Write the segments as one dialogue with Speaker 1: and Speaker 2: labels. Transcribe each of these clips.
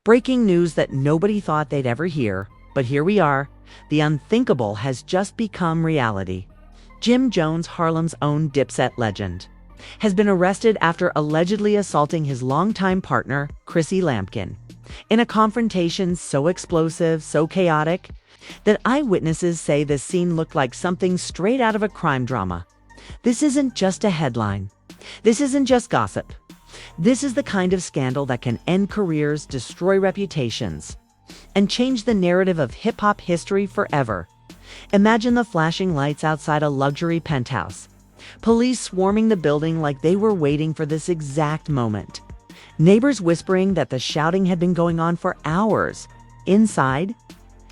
Speaker 1: Breaking news that nobody thought they'd ever hear, but here we are. The unthinkable has just become reality. Jim Jones, Harlem's own Dipset legend, has been arrested after allegedly assaulting his longtime partner, Chrissy Lampkin, in a confrontation so explosive, so chaotic, that eyewitnesses say this scene looked like something straight out of a crime drama. This isn't just a headline. This isn't just gossip. This is the kind of scandal that can end careers, destroy reputations, and change the narrative of hip-hop history forever. Imagine the flashing lights outside a luxury penthouse, police swarming the building like they were waiting for this exact moment, neighbors whispering that the shouting had been going on for hours. Inside,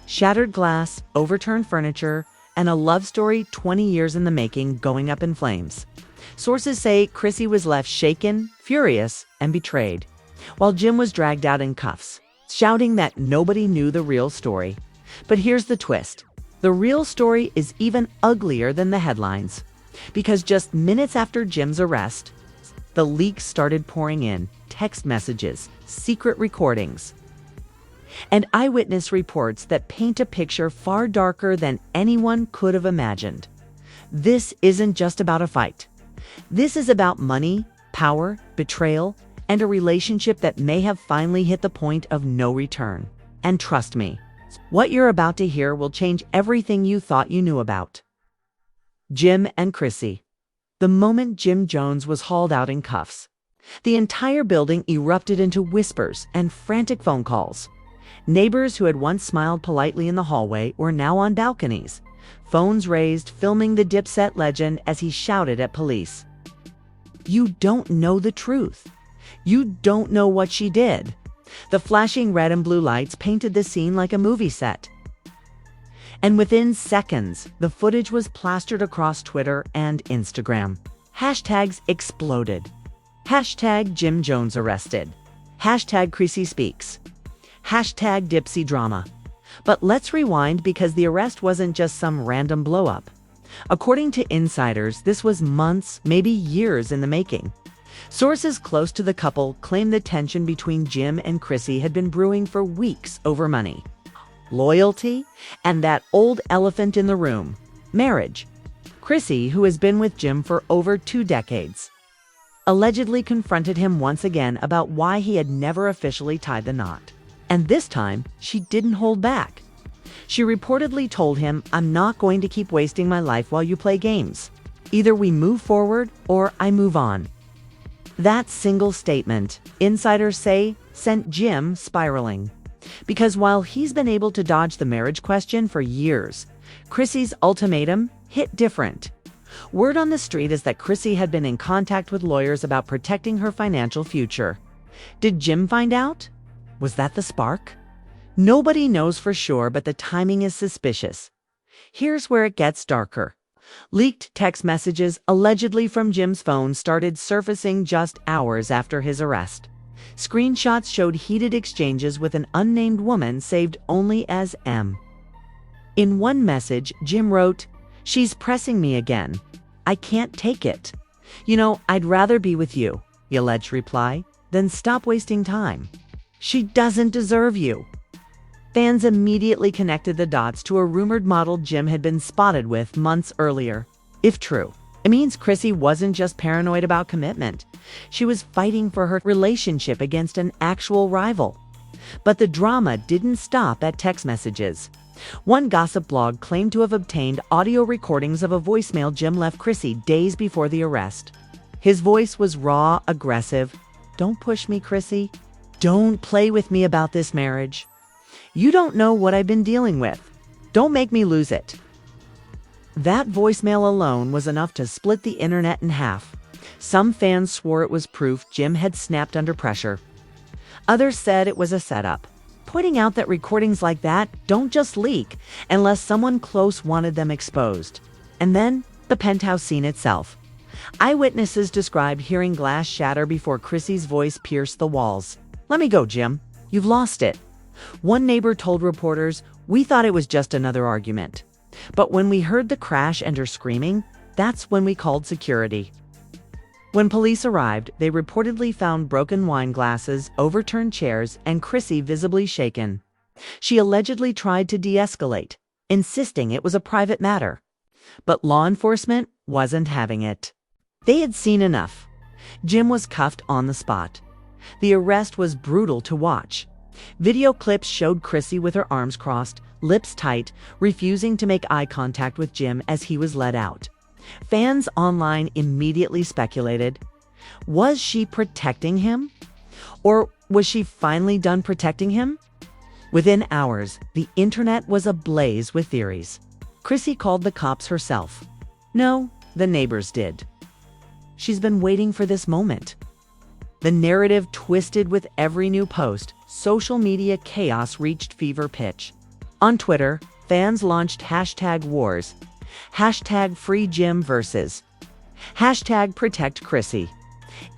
Speaker 1: shattered glass, overturned furniture, and a love story 20 years in the making going up in flames. Sources say Chrissy was left shaken, furious, and betrayed, while Jim was dragged out in cuffs, shouting that nobody knew the real story. But here's the twist. The real story is even uglier than the headlines, because just minutes after Jim's arrest, the leaks started pouring in: text messages, secret recordings, and eyewitness reports that paint a picture far darker than anyone could have imagined. This isn't just about a fight. This is about money, power, betrayal, and a relationship that may have finally hit the point of no return. And trust me, what you're about to hear will change everything you thought you knew about Jim and Chrissy. The moment Jim Jones was hauled out in cuffs, the entire building erupted into whispers and frantic phone calls. Neighbors who had once smiled politely in the hallway were now on balconies, phones raised, filming the Dipset legend as he shouted at police. "You don't know the truth. You don't know what she did." The flashing red and blue lights painted the scene like a movie set. And within seconds, the footage was plastered across Twitter and Instagram. Hashtags exploded. Hashtag Jim Jones arrested. Hashtag Chrissy speaks. Hashtag Dipsy drama. But let's rewind, because the arrest wasn't just some random blow-up. According to insiders, this was months, maybe years in the making. Sources close to the couple claim the tension between Jim and Chrissy had been brewing for weeks over money, loyalty, and that old elephant in the room: marriage. Chrissy, who has been with Jim for over 2 decades, allegedly confronted him once again about why he had never officially tied the knot. And this time, she didn't hold back. She reportedly told him, "I'm not going to keep wasting my life while you play games. Either we move forward or I move on." That single statement, insiders say, sent Jim spiraling. Because while he's been able to dodge the marriage question for years, Chrissy's ultimatum hit different. Word on the street is that Chrissy had been in contact with lawyers about protecting her financial future. Did Jim find out? Was that the spark? Nobody knows for sure, but the timing is suspicious. Here's where it gets darker. Leaked text messages, allegedly from Jim's phone, started surfacing just hours after his arrest. Screenshots showed heated exchanges with an unnamed woman saved only as M. In one message, Jim wrote, "She's pressing me again. I can't take it. You know, I'd rather be with you," the alleged reply, "than stop wasting time. She doesn't deserve you." Fans immediately connected the dots to a rumored model Jim had been spotted with months earlier. If true, it means Chrissy wasn't just paranoid about commitment. She was fighting for her relationship against an actual rival. But the drama didn't stop at text messages. One gossip blog claimed to have obtained audio recordings of a voicemail Jim left Chrissy days before the arrest. His voice was raw, aggressive. "Don't push me, Chrissy. Don't play with me about this marriage. You don't know what I've been dealing with. Don't make me lose it." That voicemail alone was enough to split the internet in half. Some fans swore it was proof Jim had snapped under pressure. Others said it was a setup, pointing out that recordings like that don't just leak unless someone close wanted them exposed. And then the penthouse scene itself. Eyewitnesses described hearing glass shatter before Chrissy's voice pierced the walls. "Let me go, Jim. You've lost it." One neighbor told reporters, "We thought it was just another argument. But when we heard the crash and her screaming, that's when we called security." When police arrived, they reportedly found broken wine glasses, overturned chairs, and Chrissy visibly shaken. She allegedly tried to de-escalate, insisting it was a private matter. But law enforcement wasn't having it. They had seen enough. Jim was cuffed on the spot. The arrest was brutal to watch. Video clips showed Chrissy with her arms crossed, lips tight, refusing to make eye contact with Jim as he was led out. Fans online immediately speculated, was she protecting him? Or was she finally done protecting him? Within hours, the internet was ablaze with theories. Chrissy called the cops herself. No, the neighbors did. She's been waiting for this moment. The narrative twisted with every new post. Social media chaos reached fever pitch. On Twitter, fans launched #wars, #FreeJimVersus, #ProtectChrissy.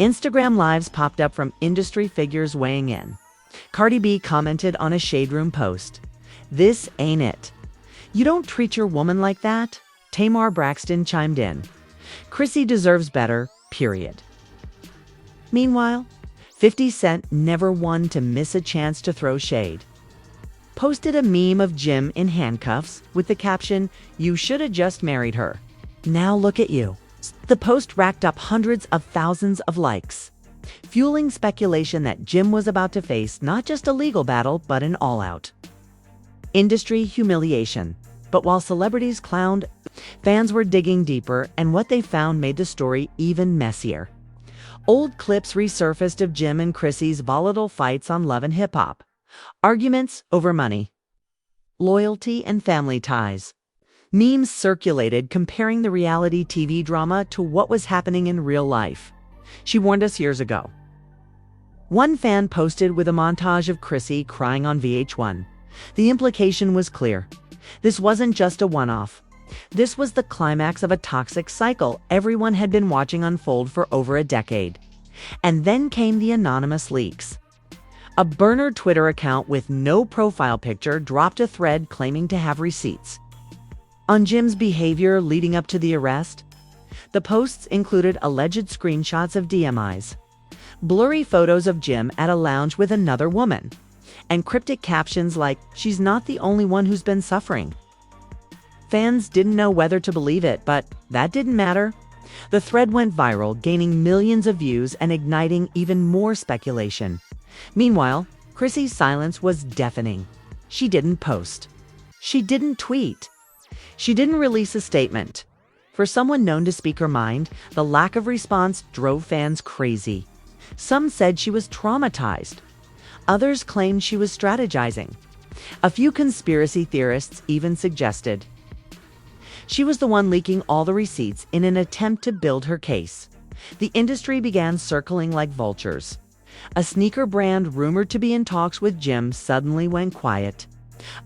Speaker 1: Instagram lives popped up from industry figures weighing in. Cardi B commented on a Shade Room post, "This ain't it. You don't treat your woman like that." Tamar Braxton chimed in, "Chrissy deserves better, period." Meanwhile, 50 Cent, never one to miss a chance to throw shade, posted a meme of Jim in handcuffs with the caption, "You shoulda just married her. Now look at you." The post racked up hundreds of thousands of likes, fueling speculation that Jim was about to face not just a legal battle, but an all-out industry humiliation. But while celebrities clowned, fans were digging deeper, and what they found made the story even messier. Old clips resurfaced of Jim and Chrissy's volatile fights on Love and Hip Hop. Arguments over money, loyalty, and family ties. Memes circulated comparing the reality TV drama to what was happening in real life. She warned us years ago. One fan posted with a montage of Chrissy crying on VH1. The implication was clear. This wasn't just a one-off. This was the climax of a toxic cycle everyone had been watching unfold for over a decade. And then came the anonymous leaks. A burner Twitter account with no profile picture dropped a thread claiming to have receipts on Jim's behavior leading up to the arrest. The posts included alleged screenshots of DMIs, blurry photos of Jim at a lounge with another woman, and cryptic captions like, "She's not the only one who's been suffering." Fans didn't know whether to believe it, but that didn't matter. The thread went viral, gaining millions of views and igniting even more speculation. Meanwhile, Chrissy's silence was deafening. She didn't post. She didn't tweet. She didn't release a statement. For someone known to speak her mind, the lack of response drove fans crazy. Some said she was traumatized. Others claimed she was strategizing. A few conspiracy theorists even suggested she was the one leaking all the receipts in an attempt to build her case. The industry began circling like vultures. A sneaker brand rumored to be in talks with Jim suddenly went quiet.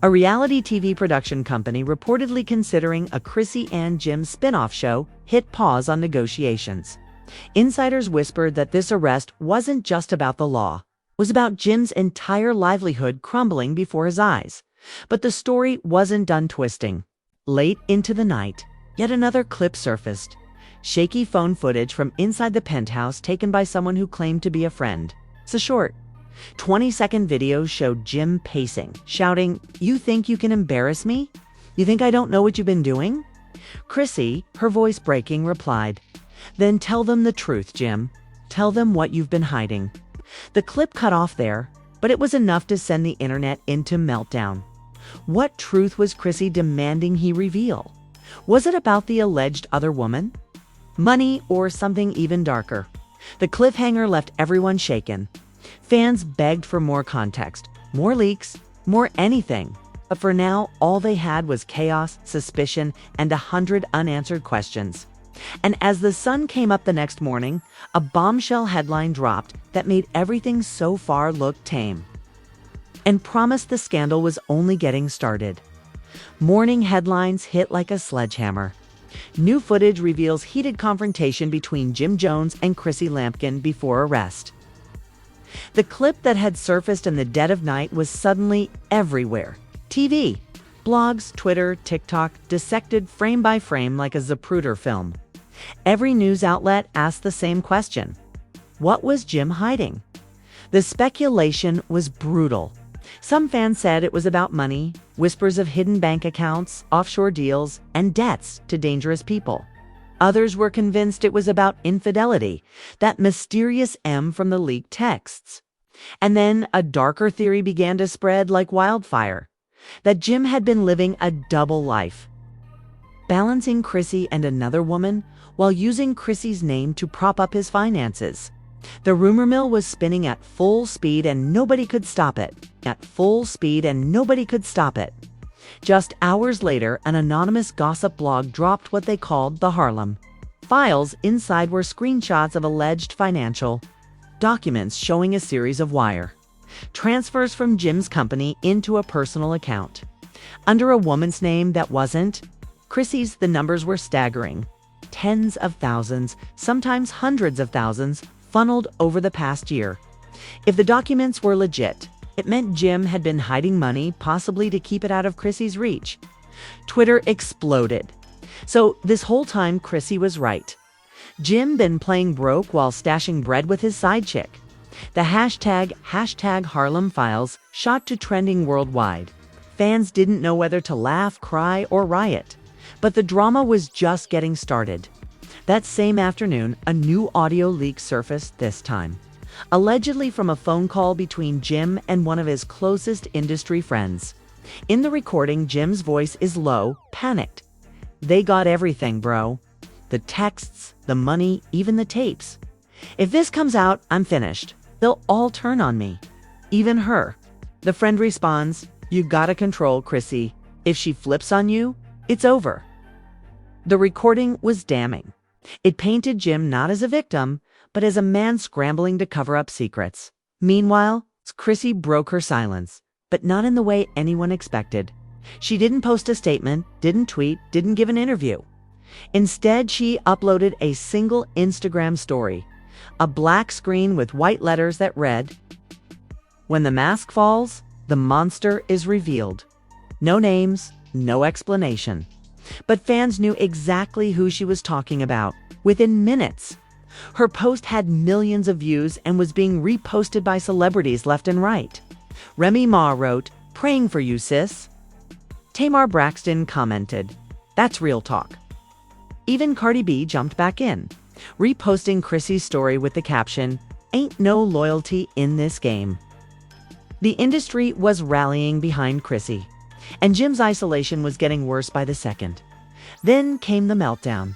Speaker 1: A reality TV production company reportedly considering a Chrissy and Jim spin-off show hit pause on negotiations. Insiders whispered that this arrest wasn't just about the law. It was about Jim's entire livelihood crumbling before his eyes. But the story wasn't done twisting. Late into the night, yet another clip surfaced. Shaky phone footage from inside the penthouse taken by someone who claimed to be a friend. It's a short 20-second video showed Jim pacing, shouting, "You think you can embarrass me? You think I don't know what you've been doing?" Chrissy, her voice breaking, replied, "Then tell them the truth, Jim. Tell them what you've been hiding." The clip cut off there, but it was enough to send the internet into meltdown. What truth was Chrissy demanding he reveal? Was it about the alleged other woman, money, or something even darker? The cliffhanger left everyone shaken. Fans begged for more context, more leaks, more anything. But for now, all they had was chaos, suspicion, and 100 unanswered questions. And as the sun came up the next morning, a bombshell headline dropped that made everything so far look tame and promised the scandal was only getting started. Morning headlines hit like a sledgehammer. New footage reveals heated confrontation between Jim Jones and Chrissy Lampkin before arrest. The clip that had surfaced in the dead of night was suddenly everywhere. TV, blogs, Twitter, TikTok, dissected frame by frame like a Zapruder film. Every news outlet asked the same question. What was Jim hiding? The speculation was brutal. Some fans said it was about money, whispers of hidden bank accounts, offshore deals, and debts to dangerous people. Others were convinced it was about infidelity, that mysterious M from the leaked texts. And then a darker theory began to spread like wildfire, that Jim had been living a double life, balancing Chrissy and another woman while using Chrissy's name to prop up his finances. The rumor mill was spinning at full speed and nobody could stop it. Just hours later, an anonymous gossip blog dropped what they called the Harlem Files. Inside were screenshots of alleged financial documents showing a series of wire transfers from Jim's company into a personal account under a woman's name that wasn't Chrissy's. The numbers were staggering. Tens of thousands, sometimes hundreds of thousands, funneled over the past year. If the documents were legit, it meant Jim had been hiding money, possibly to keep it out of Chrissy's reach. Twitter exploded. So this whole time, Chrissy was right. Jim been playing broke while stashing bread with his side chick. The hashtag Harlem Files shot to trending worldwide. Fans didn't know whether to laugh, cry, or riot. But the drama was just getting started. That same afternoon, a new audio leak surfaced, this time allegedly from a phone call between Jim and one of his closest industry friends. In the recording, Jim's voice is low, panicked. "They got everything, bro. The texts, the money, even the tapes. If this comes out, I'm finished. They'll all turn on me. Even her." The friend responds, "You gotta control Chrissy. If she flips on you, it's over." The recording was damning. It painted Jim not as a victim, but as a man scrambling to cover up secrets. Meanwhile, Chrissy broke her silence, but not in the way anyone expected. She didn't post a statement, didn't tweet, didn't give an interview. Instead, she uploaded a single Instagram story, a black screen with white letters that read, "When the mask falls, the monster is revealed." No names, no explanation. But fans knew exactly who she was talking about within minutes. Her post had millions of views and was being reposted by celebrities left and right. Remy Ma wrote, "Praying for you, sis." Tamar Braxton commented, "That's real talk." Even Cardi B jumped back in, reposting Chrissy's story with the caption, "Ain't no loyalty in this game." The industry was rallying behind Chrissy, and Jim's isolation was getting worse by the second. Then came the meltdown.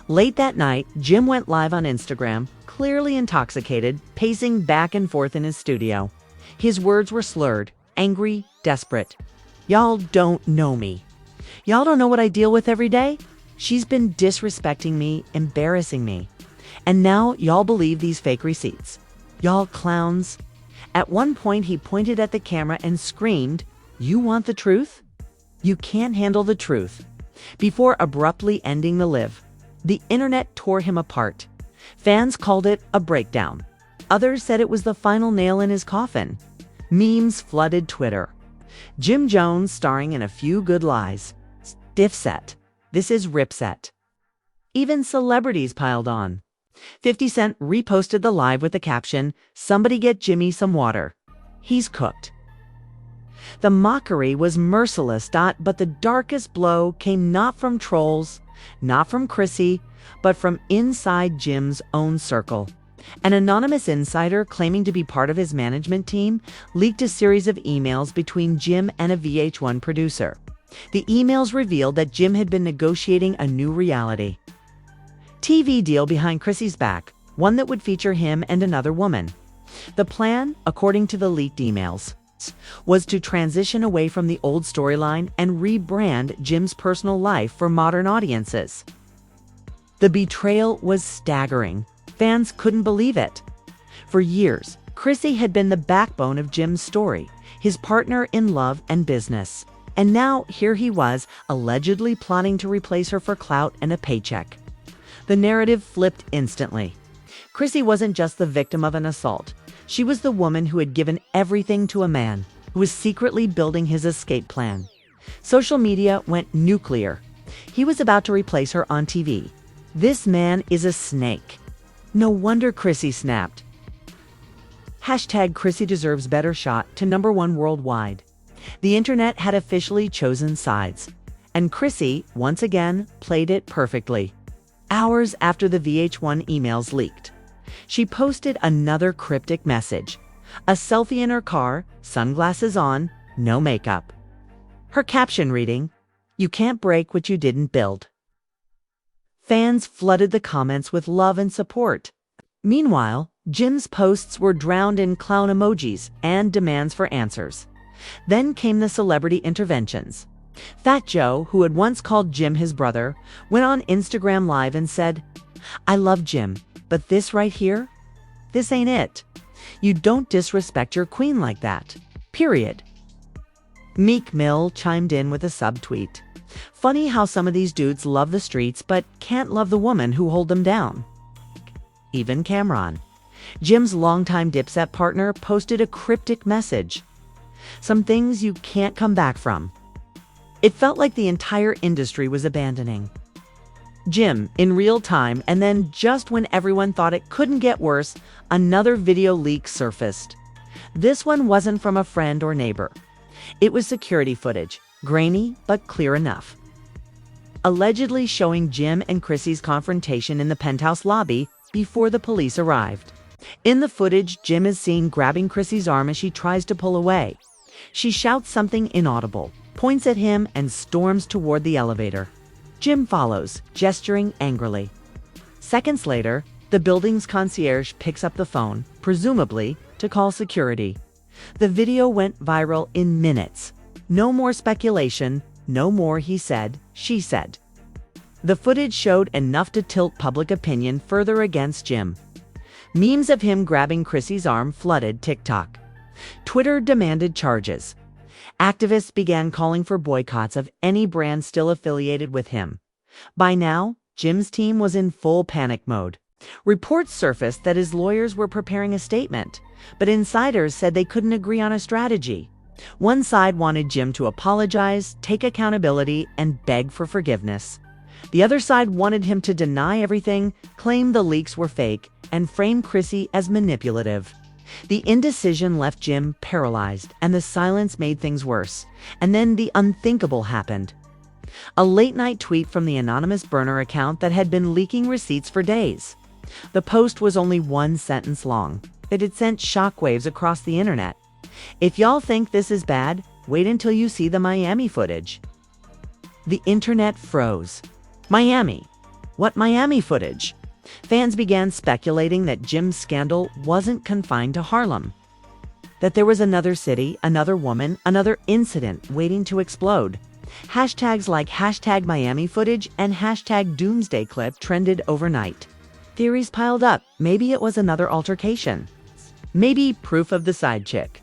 Speaker 1: Late that night, Jim went live on Instagram, clearly intoxicated, pacing back and forth in his studio. His words were slurred, angry, desperate. "Y'all don't know me. Y'all don't know what I deal with every day. She's been disrespecting me, embarrassing me. And now y'all believe these fake receipts. Y'all clowns." At one point, he pointed at the camera and screamed, "You want the truth? You can't handle the truth," before abruptly ending the live. The internet tore him apart. Fans called it a breakdown. Others said it was the final nail in his coffin. Memes flooded Twitter. Jim Jones starring in A Few Good Lies. Dipset. This is Ripset. Even celebrities piled on. 50 Cent reposted the live with the caption, "Somebody get Jimmy some water. He's cooked." The mockery was merciless, but the darkest blow came not from trolls, not from Chrissy, but from inside Jim's own circle. An anonymous insider claiming to be part of his management team leaked a series of emails between Jim and a VH1 producer. The emails revealed that Jim had been negotiating a new reality TV deal behind Chrissy's back, one that would feature him and another woman. The plan, according to the leaked emails, was to transition away from the old storyline and rebrand Jim's personal life for modern audiences. The betrayal was staggering. Fans couldn't believe it. For years, Chrissy had been the backbone of Jim's story, his partner in love and business. And now here he was, allegedly plotting to replace her for clout and a paycheck. The narrative flipped instantly. Chrissy wasn't just the victim of an assault. She was the woman who had given everything to a man who was secretly building his escape plan. Social media went nuclear. He was about to replace her on TV. This man is a snake. No wonder Chrissy snapped. Hashtag Chrissy deserves better shot to #1 worldwide. The internet had officially chosen sides, and Chrissy, once again, played it perfectly. Hours after the VH1 emails leaked, she posted another cryptic message. A selfie in her car, sunglasses on, no makeup. Her caption reading, "You can't break what you didn't build." Fans flooded the comments with love and support. Meanwhile, Jim's posts were drowned in clown emojis and demands for answers. Then came the celebrity interventions. Fat Joe, who had once called Jim his brother, went on Instagram Live and said, "I love Jim, but this right here? This ain't it. You don't disrespect your queen like that. Period." Meek Mill chimed in with a subtweet. "Funny how some of these dudes love the streets but can't love the woman who hold them down." Even Cameron, Jim's longtime Dipset partner, posted a cryptic message. "Some things you can't come back from." It felt like the entire industry was abandoning Jim in real time, and then just when everyone thought it couldn't get worse, another video leak surfaced. This one wasn't from a friend or neighbor. It was security footage, grainy but clear enough, allegedly showing Jim and Chrissy's confrontation in the penthouse lobby before the police arrived. In the footage, Jim is seen grabbing Chrissy's arm as she tries to pull away. She shouts something inaudible, points at him, and storms toward the elevator. Jim follows, gesturing angrily. Seconds later, the building's concierge picks up the phone, presumably to call security. The video went viral in minutes. No more speculation, no more he said, she said. The footage showed enough to tilt public opinion further against Jim. Memes of him grabbing Chrissy's arm flooded TikTok. Twitter demanded charges. Activists began calling for boycotts of any brand still affiliated with him. By now, Jim's team was in full panic mode. Reports surfaced that his lawyers were preparing a statement, but insiders said they couldn't agree on a strategy. One side wanted Jim to apologize, take accountability, and beg for forgiveness. The other side wanted him to deny everything, claim the leaks were fake, and frame Chrissy as manipulative. The indecision left Jim paralyzed, and the silence made things worse. And then the unthinkable happened. A late-night tweet from the anonymous burner account that had been leaking receipts for days. The post was only one sentence long, but it sent shockwaves across the internet. "If y'all think this is bad, wait until you see the Miami footage." The internet froze. Miami? What Miami footage? Fans began speculating that Jim's scandal wasn't confined to Harlem, that there was another city, another woman, another incident waiting to explode. Hashtags like hashtag Miami footage and hashtag Doomsday Clip trended overnight. Theories piled up. Maybe it was another altercation. Maybe proof of the side chick.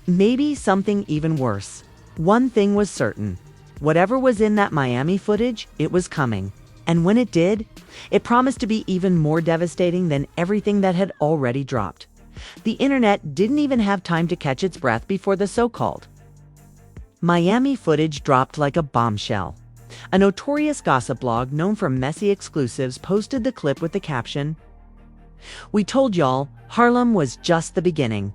Speaker 1: Maybe something even worse. One thing was certain. Whatever was in that Miami footage, it was coming. And when it did, it promised to be even more devastating than everything that had already dropped. The internet didn't even have time to catch its breath before the so-called Miami footage dropped like a bombshell. A notorious gossip blog known for messy exclusives posted the clip with the caption, "We told y'all, Harlem was just the beginning."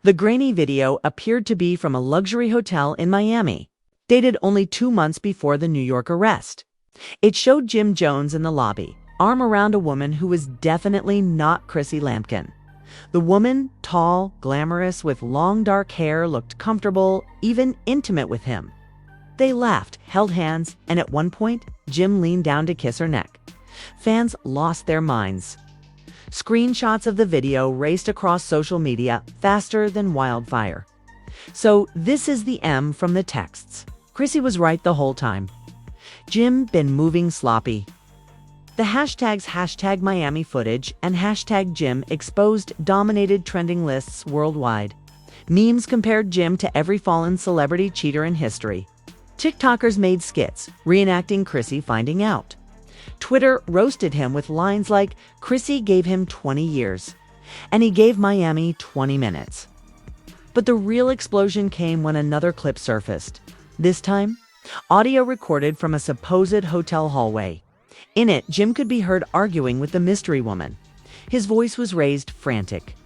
Speaker 1: The grainy video appeared to be from a luxury hotel in Miami, dated only 2 months before the New York arrest. It showed Jim Jones in the lobby, arm around a woman who was definitely not Chrissy Lampkin. The woman, tall, glamorous, with long dark hair, looked comfortable, even intimate with him. They laughed, held hands, and at one point, Jim leaned down to kiss her neck. Fans lost their minds. Screenshots of the video raced across social media faster than wildfire. So this is the M from the texts. Chrissy was right the whole time. Jim been moving sloppy. The hashtags hashtag Miami footage and hashtag Jim exposed dominated trending lists worldwide. Memes compared Jim to every fallen celebrity cheater in history. TikTokers made skits, reenacting Chrissy finding out. Twitter roasted him with lines like, "Chrissy gave him 20 years, and he gave Miami 20 minutes. But the real explosion came when another clip surfaced. This time, audio recorded from a supposed hotel hallway. In it, Jim could be heard arguing with the mystery woman. His voice was raised, frantic.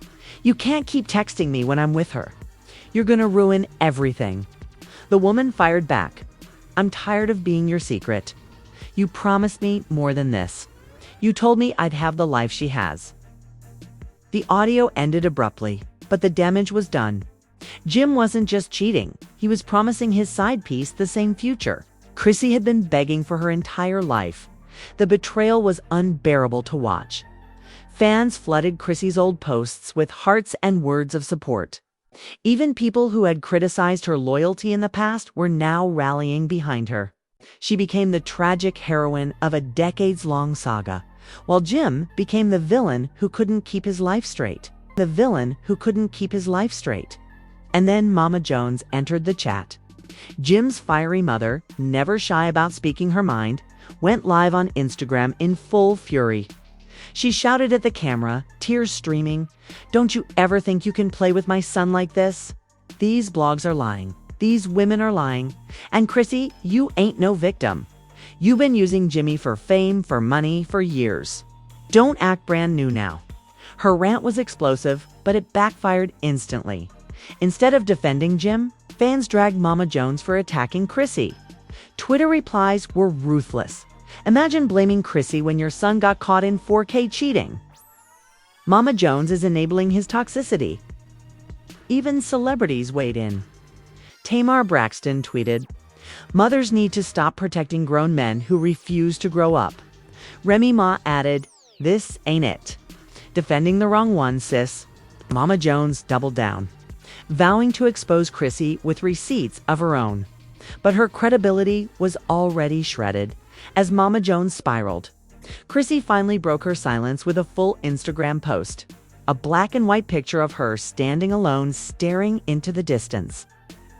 Speaker 1: "You can't keep texting me when I'm with her. You're gonna ruin everything." The woman fired back. "I'm tired of being your secret. You promised me more than this. You told me I'd have the life she has." The audio ended abruptly, but the damage was done. Jim wasn't just cheating, he was promising his side piece the same future. Chrissy had been begging for her entire life. The betrayal was unbearable to watch. Fans flooded Chrissy's old posts with hearts and words of support. Even people who had criticized her loyalty in the past were now rallying behind her. She became the tragic heroine of a decades-long saga, while Jim became the villain who couldn't keep his life straight. And then Mama Jones entered the chat. Jim's fiery mother, never shy about speaking her mind, went live on Instagram in full fury. She shouted at the camera, tears streaming, "Don't you ever think you can play with my son like this? These blogs are lying. These women are lying. And Chrissy, you ain't no victim. You've been using Jimmy for fame, for money, for years. Don't act brand new now." Her rant was explosive, but it backfired instantly. Instead of defending Jim, fans dragged Mama Jones for attacking Chrissy. Twitter replies were ruthless. Imagine blaming Chrissy when your son got caught in 4K cheating. Mama Jones is enabling his toxicity. Even celebrities weighed in. Tamar Braxton tweeted, "Mothers need to stop protecting grown men who refuse to grow up." Remy Ma added, "This ain't it. Defending the wrong one, sis." Mama Jones doubled down, vowing to expose Chrissy with receipts of her own. But her credibility was already shredded as Mama Jones spiraled. Chrissy finally broke her silence with a full Instagram post, a black and white picture of her standing alone, staring into the distance.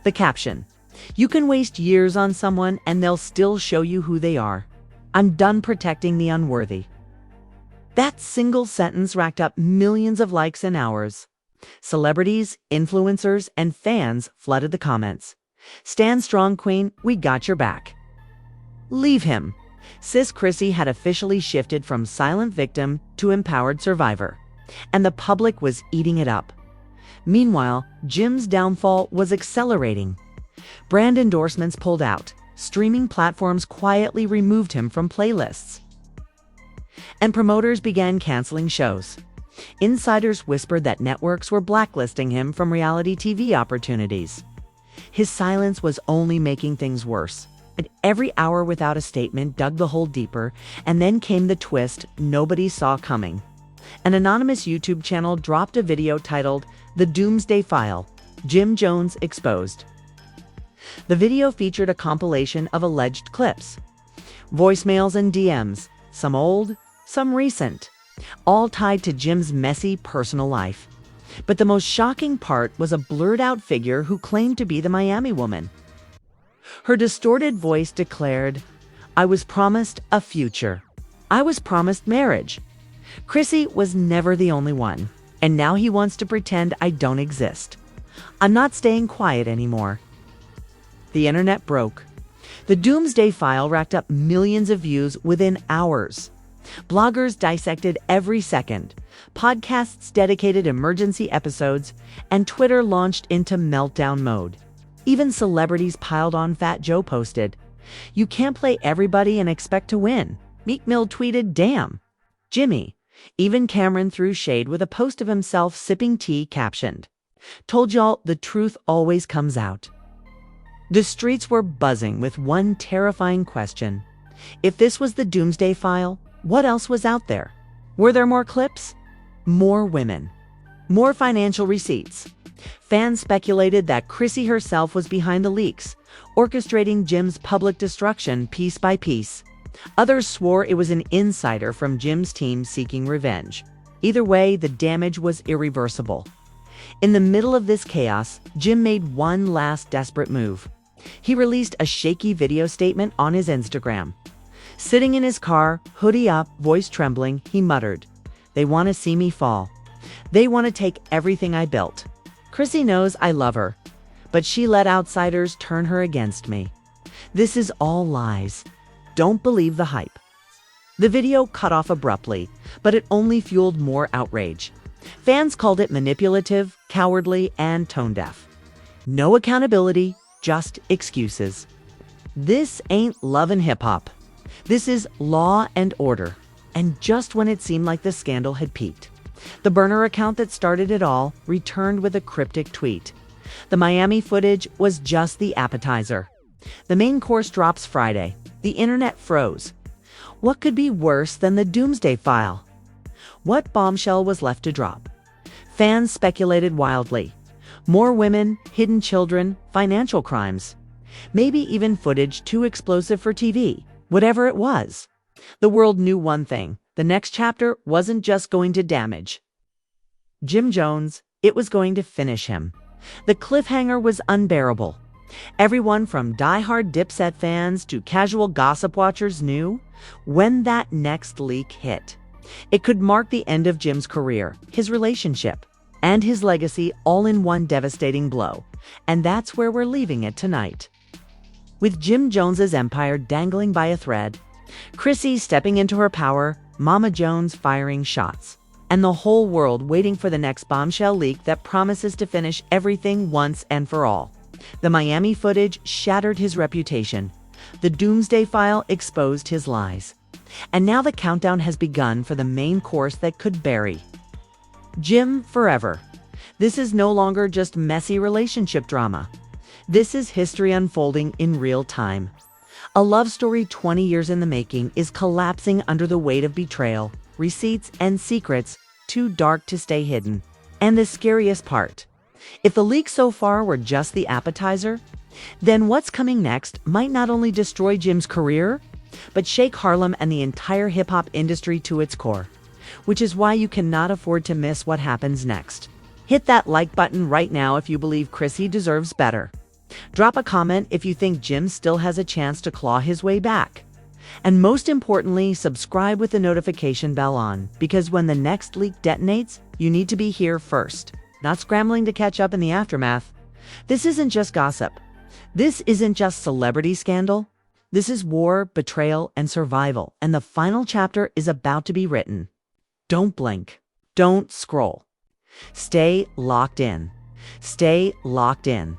Speaker 1: The caption, "You can waste years on someone and they'll still show you who they are. I'm done protecting the unworthy." That single sentence racked up millions of likes in hours. Celebrities, influencers, and fans flooded the comments. "Stand strong, Queen. We got your back." Leave him. Sis Chrissy had officially shifted from silent victim to empowered survivor, and the public was eating it up. Meanwhile, Jim's downfall was accelerating. Brand endorsements pulled out. Streaming platforms quietly removed him from playlists. And promoters began canceling shows. Insiders whispered that networks were blacklisting him from reality TV opportunities. His silence was only making things worse. And every hour without a statement dug the hole deeper, and then came the twist nobody saw coming. An anonymous YouTube channel dropped a video titled "The Doomsday File: Jim Jones Exposed." The video featured a compilation of alleged clips, voicemails and DMs, some old, some recent, all tied to Jim's messy personal life. But the most shocking part was a blurred-out figure who claimed to be the Miami woman. Her distorted voice declared, "I was promised a future. I was promised marriage. Chrissy was never the only one, and now he wants to pretend I don't exist. I'm not staying quiet anymore." The internet broke. The Doomsday File racked up millions of views within hours. Bloggers dissected every second, podcasts dedicated emergency episodes, and Twitter launched into meltdown mode. Even celebrities piled on. Fat Joe posted, "You can't play everybody and expect to win." Meek Mill tweeted, "Damn, Jimmy." Even Cameron threw shade with a post of himself sipping tea captioned, "Told y'all the truth always comes out." The streets were buzzing with one terrifying question. If this was the Doomsday File, what else was out there? Were there more clips? More women? More financial receipts? Fans speculated that Chrissy herself was behind the leaks, orchestrating Jim's public destruction piece by piece. Others swore it was an insider from Jim's team seeking revenge. Either way, the damage was irreversible. In the middle of this chaos, Jim made one last desperate move. He released a shaky video statement on his Instagram. Sitting in his car, hoodie up, voice trembling, he muttered, "They want to see me fall. They want to take everything I built. Chrissy knows I love her, but she let outsiders turn her against me. This is all lies. Don't believe the hype." The video cut off abruptly, but it only fueled more outrage. Fans called it manipulative, cowardly, and tone-deaf. No accountability, just excuses. This ain't love and hip-hop. This is law and order. And just when it seemed like the scandal had peaked, the burner account that started it all returned with a cryptic tweet. The Miami footage was just the appetizer. The main course drops Friday. The internet froze. What could be worse than the doomsday file? What bombshell was left to drop? Fans speculated wildly. More women, hidden children, financial crimes. Maybe even footage too explosive for TV. Whatever it was. The world knew one thing. The next chapter wasn't just going to damage Jim Jones, it was going to finish him. The cliffhanger was unbearable. Everyone from die-hard Dipset fans to casual gossip watchers knew when that next leak hit, it could mark the end of Jim's career, his relationship, and his legacy all in one devastating blow. And that's where we're leaving it tonight. With Jim Jones's empire dangling by a thread, Chrissy stepping into her power, Mama Jones firing shots, and the whole world waiting for the next bombshell leak that promises to finish everything once and for all. The Miami footage shattered his reputation. The doomsday file exposed his lies. And now the countdown has begun for the main course that could bury Jim forever. This is no longer just messy relationship drama. This is history unfolding in real time. A love story 20 years in the making is collapsing under the weight of betrayal, receipts, and secrets too dark to stay hidden. And the scariest part, if the leaks so far were just the appetizer, then what's coming next might not only destroy Jim's career, but shake Harlem and the entire hip-hop industry to its core. Which is why you cannot afford to miss what happens next. Hit that like button right now if you believe Chrissy deserves better. Drop a comment if you think Jim still has a chance to claw his way back. And most importantly, subscribe with the notification bell on, because when the next leak detonates, you need to be here first, not scrambling to catch up in the aftermath. This isn't just gossip. This isn't just celebrity scandal. This is war, betrayal, and survival, and the final chapter is about to be written. Don't blink. Don't scroll. Stay locked in. Stay locked in.